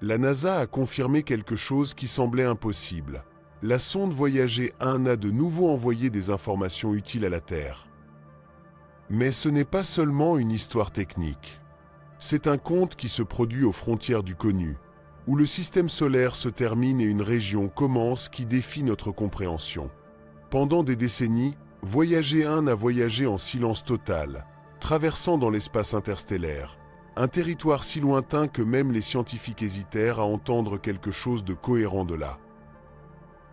La NASA a confirmé quelque chose qui semblait impossible. La sonde Voyager 1 a de nouveau envoyé des informations utiles à la Terre. Mais ce n'est pas seulement une histoire technique. C'est un conte qui se produit aux frontières du connu, où le système solaire se termine et une région commence qui défie notre compréhension. Pendant des décennies, Voyager 1 a voyagé en silence total, traversant dans l'espace interstellaire, un territoire si lointain que même les scientifiques hésitèrent à entendre quelque chose de cohérent de là.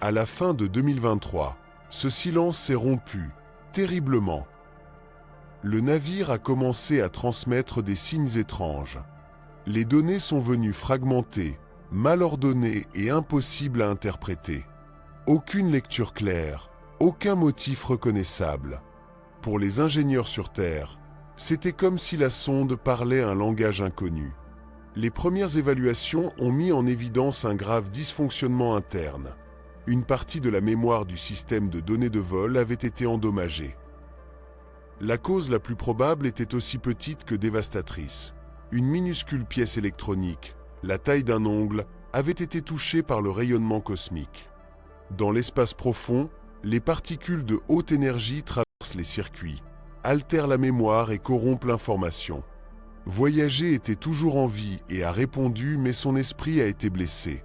À la fin de 2023, ce silence s'est rompu, terriblement. Le navire a commencé à transmettre des signes étranges. Les données sont venues fragmentées, mal ordonnées et impossibles à interpréter. Aucune lecture claire, aucun motif reconnaissable. Pour les ingénieurs sur Terre, c'était comme si la sonde parlait un langage inconnu. Les premières évaluations ont mis en évidence un grave dysfonctionnement interne. Une partie de la mémoire du système de données de vol avait été endommagée. La cause la plus probable était aussi petite que dévastatrice. Une minuscule pièce électronique, la taille d'un ongle, avait été touchée par le rayonnement cosmique. Dans l'espace profond, les particules de haute énergie traversent les circuits, altèrent la mémoire et corrompent l'information. Voyager était toujours en vie et a répondu, mais son esprit a été blessé.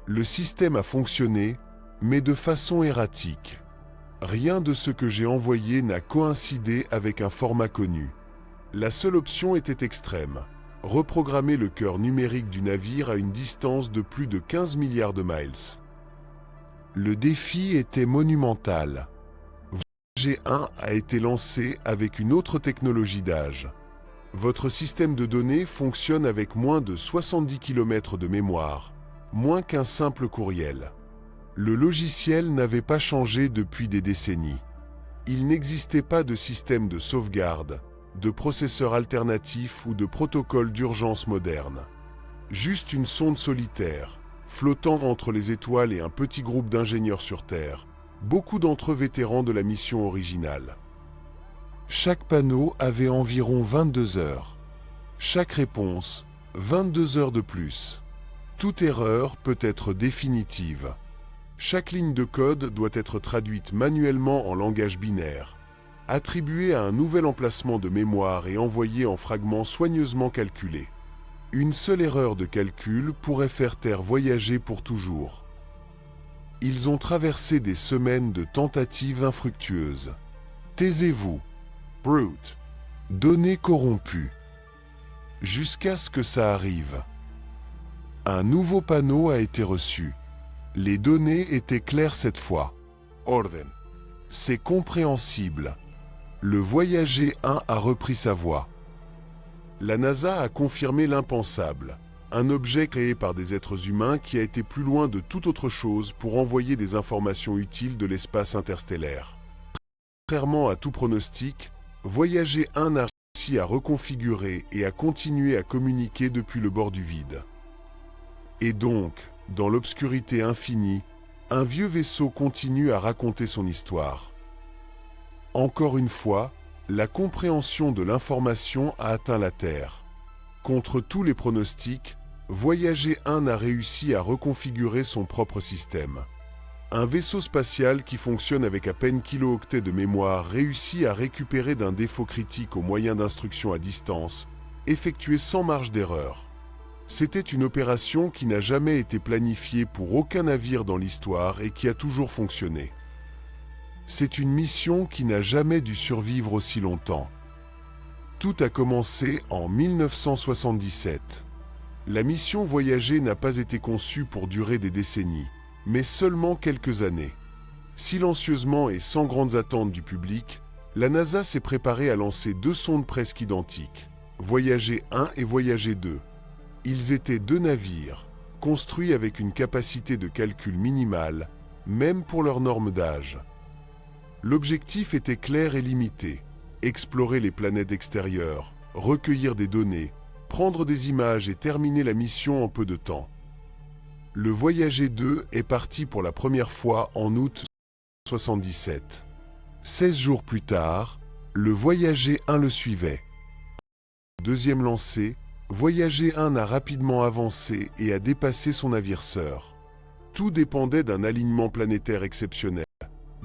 Le système a fonctionné, mais de façon erratique. Rien de ce que j'ai envoyé n'a coïncidé avec un format connu. La seule option était extrême, reprogrammer le cœur numérique du navire à une distance de plus de 15 milliards de miles. Le défi était monumental. Voyager 1 a été lancé avec une autre technologie d'âge. Votre système de données fonctionne avec moins de 70 km de mémoire, moins qu'un simple courriel. Le logiciel n'avait pas changé depuis des décennies. Il n'existait pas de système de sauvegarde, de processeur alternatif ou de protocole d'urgence moderne. Juste une sonde solitaire, flottant entre les étoiles et un petit groupe d'ingénieurs sur Terre, beaucoup d'entre eux vétérans de la mission originale. Chaque panneau avait environ 22 heures. Chaque réponse, 22 heures de plus. Toute erreur peut être définitive. Chaque ligne de code doit être traduite manuellement en langage binaire, attribuée à un nouvel emplacement de mémoire et envoyée en fragments soigneusement calculés. Une seule erreur de calcul pourrait faire Terre voyager pour toujours. Ils ont traversé des semaines de tentatives infructueuses. Taisez-vous, brute. Données corrompues. Jusqu'à ce que ça arrive. Un nouveau panneau a été reçu. Les données étaient claires cette fois. Orden. C'est compréhensible. Le Voyager 1 a repris sa voie. La NASA a confirmé l'impensable. Un objet créé par des êtres humains qui a été plus loin de toute autre chose pour envoyer des informations utiles de l'espace interstellaire. Contrairement à tout pronostic, Voyager 1 a réussi à reconfigurer et à continuer à communiquer depuis le bord du vide. Et donc, dans l'obscurité infinie, un vieux vaisseau continue à raconter son histoire. Encore une fois, la compréhension de l'information a atteint la Terre. Contre tous les pronostics, Voyager 1 a réussi à reconfigurer son propre système. Un vaisseau spatial qui fonctionne avec à peine kilo-octets de mémoire réussit à récupérer d'un défaut critique au moyen d'instructions à distance, effectué sans marge d'erreur. C'était une opération qui n'a jamais été planifiée pour aucun navire dans l'histoire et qui a toujours fonctionné. C'est une mission qui n'a jamais dû survivre aussi longtemps. Tout a commencé en 1977. La mission Voyager n'a pas été conçue pour durer des décennies, mais seulement quelques années. Silencieusement et sans grandes attentes du public, la NASA s'est préparée à lancer deux sondes presque identiques, Voyager 1 et Voyager 2. Ils étaient deux navires, construits avec une capacité de calcul minimale, même pour leurs normes d'âge. L'objectif était clair et limité, explorer les planètes extérieures, recueillir des données, prendre des images et terminer la mission en peu de temps. Le Voyager 2 est parti pour la première fois en août 1977. 16 jours plus tard, le Voyager 1 le suivait. Deuxième lancée, Voyager 1 a rapidement avancé et a dépassé son navire sœur. Tout dépendait d'un alignement planétaire exceptionnel,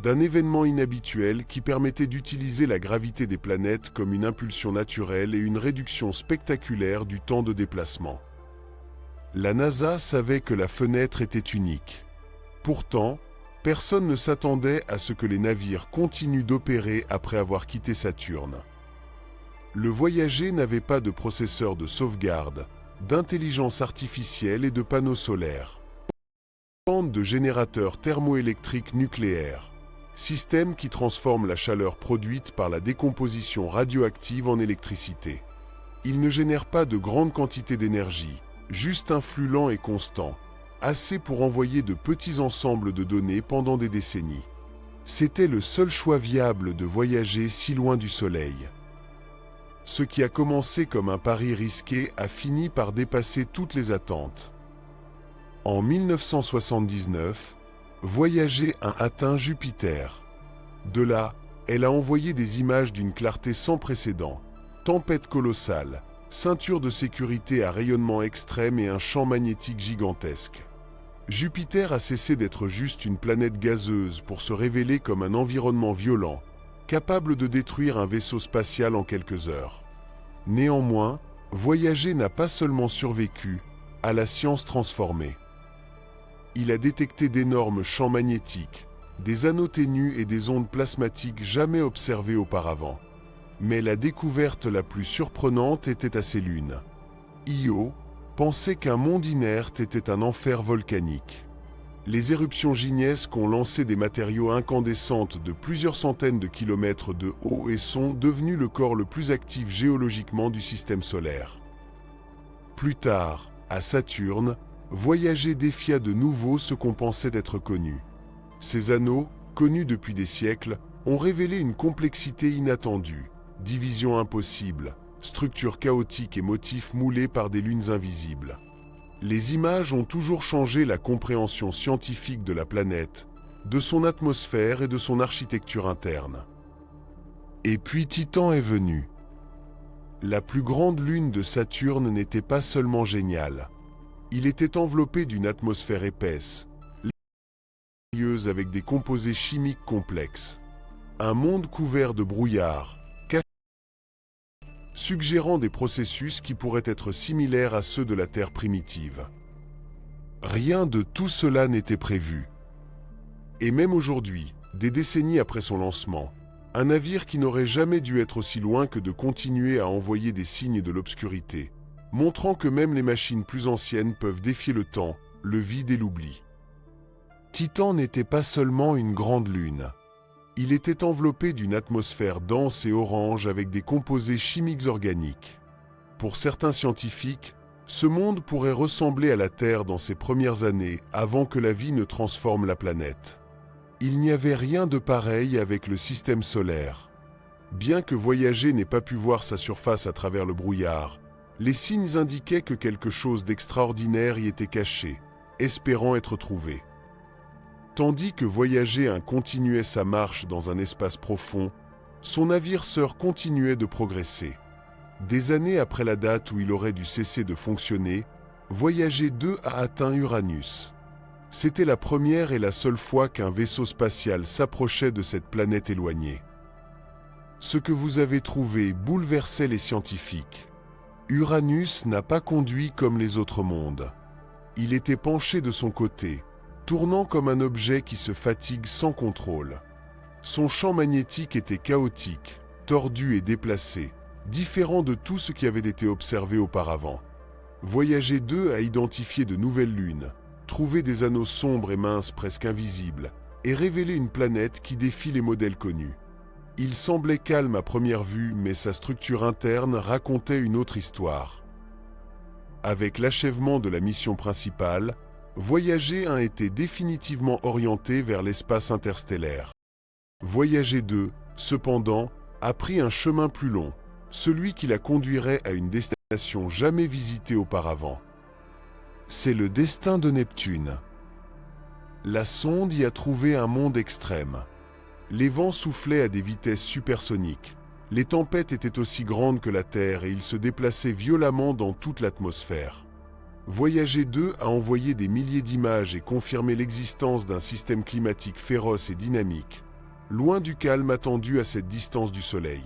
d'un événement inhabituel qui permettait d'utiliser la gravité des planètes comme une impulsion naturelle et une réduction spectaculaire du temps de déplacement. La NASA savait que la fenêtre était unique. Pourtant, personne ne s'attendait à ce que les navires continuent d'opérer après avoir quitté Saturne. Le Voyager n'avait pas de processeur de sauvegarde, d'intelligence artificielle et de panneaux solaires. Bande de générateurs thermoélectriques nucléaires, système qui transforme la chaleur produite par la décomposition radioactive en électricité. Il ne génère pas de grandes quantités d'énergie, juste un flux lent et constant, assez pour envoyer de petits ensembles de données pendant des décennies. C'était le seul choix viable de voyager si loin du Soleil. Ce qui a commencé comme un pari risqué a fini par dépasser toutes les attentes. En 1979, Voyager a atteint Jupiter. De là, elle a envoyé des images d'une clarté sans précédent, tempête colossale, ceinture de sécurité à rayonnement extrême et un champ magnétique gigantesque. Jupiter a cessé d'être juste une planète gazeuse pour se révéler comme un environnement violent, capable de détruire un vaisseau spatial en quelques heures. Néanmoins, Voyager n'a pas seulement survécu à la science transformée. Il a détecté d'énormes champs magnétiques, des anneaux ténus et des ondes plasmatiques jamais observées auparavant. Mais la découverte la plus surprenante était à ses lunes. Io pensait qu'un monde inerte était un enfer volcanique. Les éruptions gignesques ont lancé des matériaux incandescents de plusieurs centaines de kilomètres de haut et sont devenus le corps le plus actif géologiquement du système solaire. Plus tard, à Saturne, Voyager défia de nouveau ce qu'on pensait d'être connu. Ces anneaux, connus depuis des siècles, ont révélé une complexité inattendue, division impossible, structures chaotiques et motifs moulés par des lunes invisibles. Les images ont toujours changé la compréhension scientifique de la planète, de son atmosphère et de son architecture interne. Et puis Titan est venu. La plus grande lune de Saturne n'était pas seulement géniale. Il était enveloppé d'une atmosphère épaisse, layeuse avec des composés chimiques complexes. Un monde couvert de brouillard, suggérant des processus qui pourraient être similaires à ceux de la Terre primitive. Rien de tout cela n'était prévu. Et même aujourd'hui, des décennies après son lancement, un navire qui n'aurait jamais dû être aussi loin que de continuer à envoyer des signes de l'obscurité, montrant que même les machines plus anciennes peuvent défier le temps, le vide et l'oubli. Titan n'était pas seulement une grande lune. Il était enveloppé d'une atmosphère dense et orange avec des composés chimiques organiques. Pour certains scientifiques, ce monde pourrait ressembler à la Terre dans ses premières années avant que la vie ne transforme la planète. Il n'y avait rien de pareil avec le système solaire. Bien que Voyager n'ait pas pu voir sa surface à travers le brouillard, les signes indiquaient que quelque chose d'extraordinaire y était caché, espérant être trouvé. Tandis que Voyager continuait sa marche dans un espace profond, son navire sœur continuait de progresser. Des années après la date où il aurait dû cesser de fonctionner, Voyager 2 a atteint Uranus. C'était la première et la seule fois qu'un vaisseau spatial s'approchait de cette planète éloignée. Ce que vous avez trouvé bouleversait les scientifiques. Uranus n'a pas conduit comme les autres mondes. Il était penché de son côté, tournant comme un objet qui se fatigue sans contrôle. Son champ magnétique était chaotique, tordu et déplacé, différent de tout ce qui avait été observé auparavant. Voyager 2 a identifié de nouvelles lunes, trouvé des anneaux sombres et minces presque invisibles, et révélé une planète qui défie les modèles connus. Il semblait calme à première vue, mais sa structure interne racontait une autre histoire. Avec l'achèvement de la mission principale, Voyager a été définitivement orienté vers l'espace interstellaire. Voyager 2, cependant, a pris un chemin plus long, celui qui la conduirait à une destination jamais visitée auparavant. C'est le destin de Neptune. La sonde y a trouvé un monde extrême. Les vents soufflaient à des vitesses supersoniques, Les tempêtes étaient aussi grandes que la Terre et ils se déplaçaient violemment dans toute l'atmosphère. Voyager 2 a envoyé des milliers d'images et confirmé l'existence d'un système climatique féroce et dynamique, loin du calme attendu à cette distance du Soleil.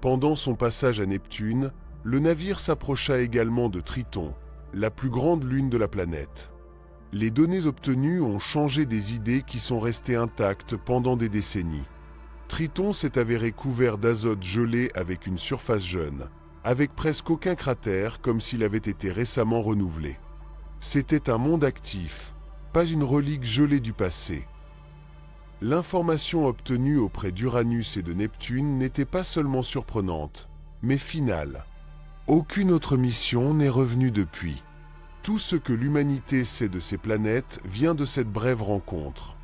Pendant son passage à Neptune, le navire s'approcha également de Triton, la plus grande lune de la planète. Les données obtenues ont changé des idées qui sont restées intactes pendant des décennies. Triton s'est avéré couvert d'azote gelé avec une surface jeune, avec presque aucun cratère comme s'il avait été récemment renouvelé. C'était un monde actif, pas une relique gelée du passé. L'information obtenue auprès d'Uranus et de Neptune n'était pas seulement surprenante, mais finale. Aucune autre mission n'est revenue depuis. Tout ce que l'humanité sait de ces planètes vient de cette brève rencontre.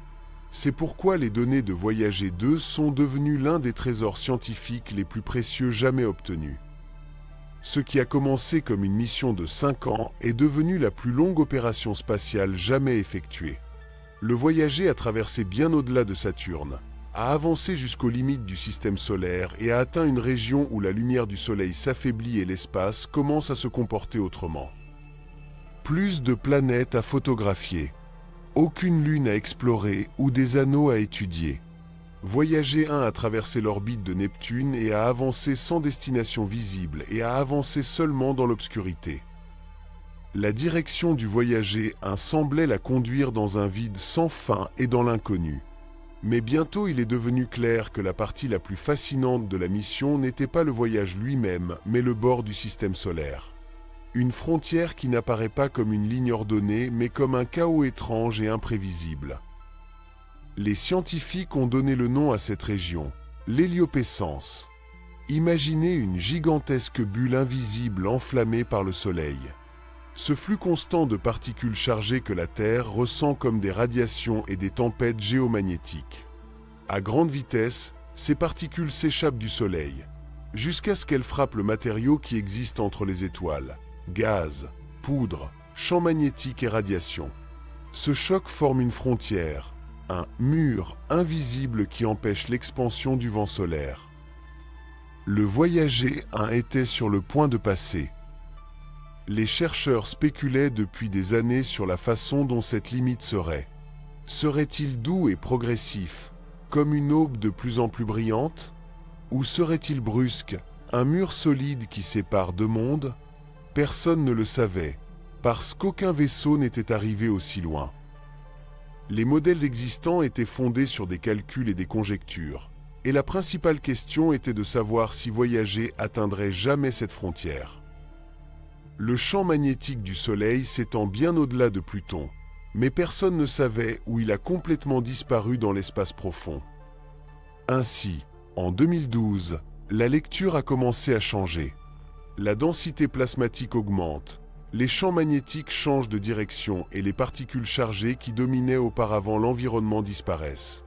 C'est pourquoi les données de Voyager 2 sont devenues l'un des trésors scientifiques les plus précieux jamais obtenus. Ce qui a commencé comme une mission de 5 ans est devenu la plus longue opération spatiale jamais effectuée. Le Voyager a traversé bien au-delà de Saturne, a avancé jusqu'aux limites du système solaire et a atteint une région où la lumière du Soleil s'affaiblit et l'espace commence à se comporter autrement. Plus de planètes à photographier, aucune lune à explorer ou des anneaux à étudier. Voyager 1 a traversé l'orbite de Neptune et a avancé sans destination visible et a avancé seulement dans l'obscurité. La direction du Voyager 1 semblait la conduire dans un vide sans fin et dans l'inconnu. Mais bientôt il est devenu clair que la partie la plus fascinante de la mission n'était pas le voyage lui-même, mais le bord du système solaire. Une frontière qui n'apparaît pas comme une ligne ordonnée, mais comme un chaos étrange et imprévisible. Les scientifiques ont donné le nom à cette région, l'héliopescence. Imaginez une gigantesque bulle invisible enflammée par le Soleil. Ce flux constant de particules chargées que la Terre ressent comme des radiations et des tempêtes géomagnétiques. À grande vitesse, ces particules s'échappent du Soleil, jusqu'à ce qu'elles frappent le matériau qui existe entre les étoiles, gaz, poudre, champs magnétiques et radiations. Ce choc forme une frontière, un mur invisible qui empêche l'expansion du vent solaire. Le Voyager 1 était sur le point de passer. Les chercheurs spéculaient depuis des années sur la façon dont cette limite serait. Serait-il doux et progressif, comme une aube de plus en plus brillante? Ou serait-il brusque, un mur solide qui sépare deux mondes? Personne ne le savait, parce qu'aucun vaisseau n'était arrivé aussi loin. Les modèles existants étaient fondés sur des calculs et des conjectures, et la principale question était de savoir si Voyager atteindrait jamais cette frontière. Le champ magnétique du Soleil s'étend bien au-delà de Pluton, mais personne ne savait où il a complètement disparu dans l'espace profond. Ainsi, en 2012, la lecture a commencé à changer. La densité plasmatique augmente, les champs magnétiques changent de direction et les particules chargées qui dominaient auparavant l'environnement disparaissent.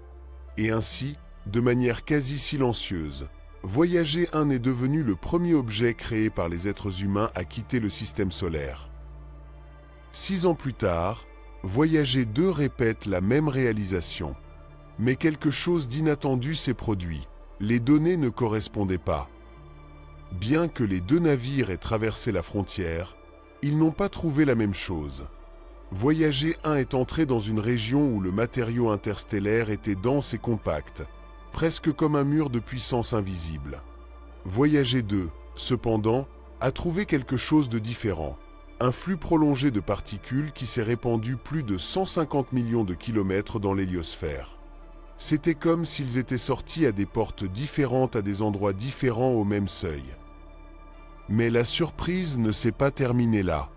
Et ainsi, de manière quasi silencieuse, Voyager 1 est devenu le premier objet créé par les êtres humains à quitter le système solaire. 6 ans plus tard, Voyager 2 répète la même réalisation. Mais quelque chose d'inattendu s'est produit. Les données ne correspondaient pas. Bien que les deux navires aient traversé la frontière, ils n'ont pas trouvé la même chose. Voyager 1 est entré dans une région où le matériau interstellaire était dense et compact, presque comme un mur de puissance invisible. Voyager 2, cependant, a trouvé quelque chose de différent. Un flux prolongé de particules qui s'est répandu plus de 150 millions de kilomètres dans l'héliosphère. C'était comme s'ils étaient sortis à des portes différentes à des endroits différents au même seuil. Mais la surprise ne s'est pas terminée là.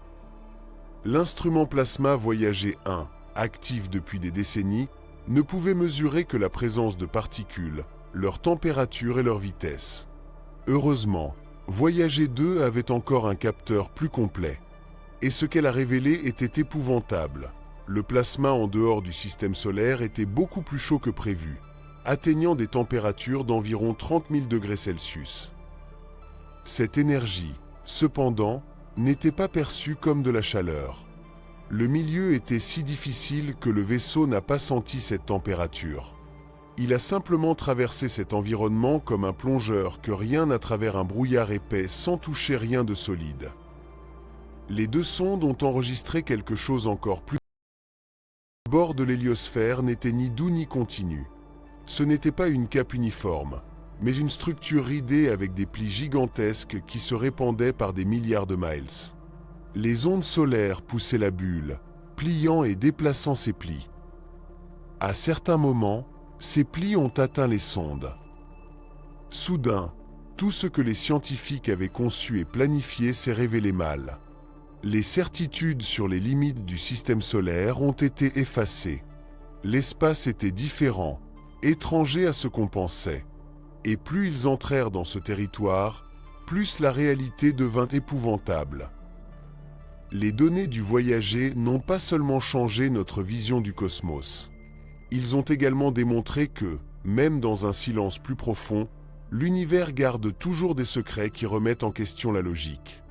L'instrument plasma Voyager 1, actif depuis des décennies, ne pouvait mesurer que la présence de particules, leur température et leur vitesse. Heureusement, Voyager 2 avait encore un capteur plus complet. Et ce qu'elle a révélé était épouvantable. Le plasma en dehors du système solaire était beaucoup plus chaud que prévu, atteignant des températures d'environ 30 000 degrés Celsius. Cette énergie, cependant, n'était pas perçue comme de la chaleur. Le milieu était si difficile que le vaisseau n'a pas senti cette température. Il a simplement traversé cet environnement comme un plongeur que rien à travers un brouillard épais sans toucher rien de solide. Les deux sondes ont enregistré quelque chose encore plus. Le bord de l'héliosphère n'était ni doux ni continu. Ce n'était pas une cape uniforme, mais une structure ridée avec des plis gigantesques qui se répandaient par des milliards de miles. Les ondes solaires poussaient la bulle, pliant et déplaçant ces plis. À certains moments, ces plis ont atteint les sondes. Soudain, tout ce que les scientifiques avaient conçu et planifié s'est révélé mal. Les certitudes sur les limites du système solaire ont été effacées. L'espace était différent, étranger à ce qu'on pensait. Et plus ils entrèrent dans ce territoire, plus la réalité devint épouvantable. Les données du voyager n'ont pas seulement changé notre vision du cosmos. Ils ont également démontré que, même dans un silence plus profond, l'univers garde toujours des secrets qui remettent en question la logique.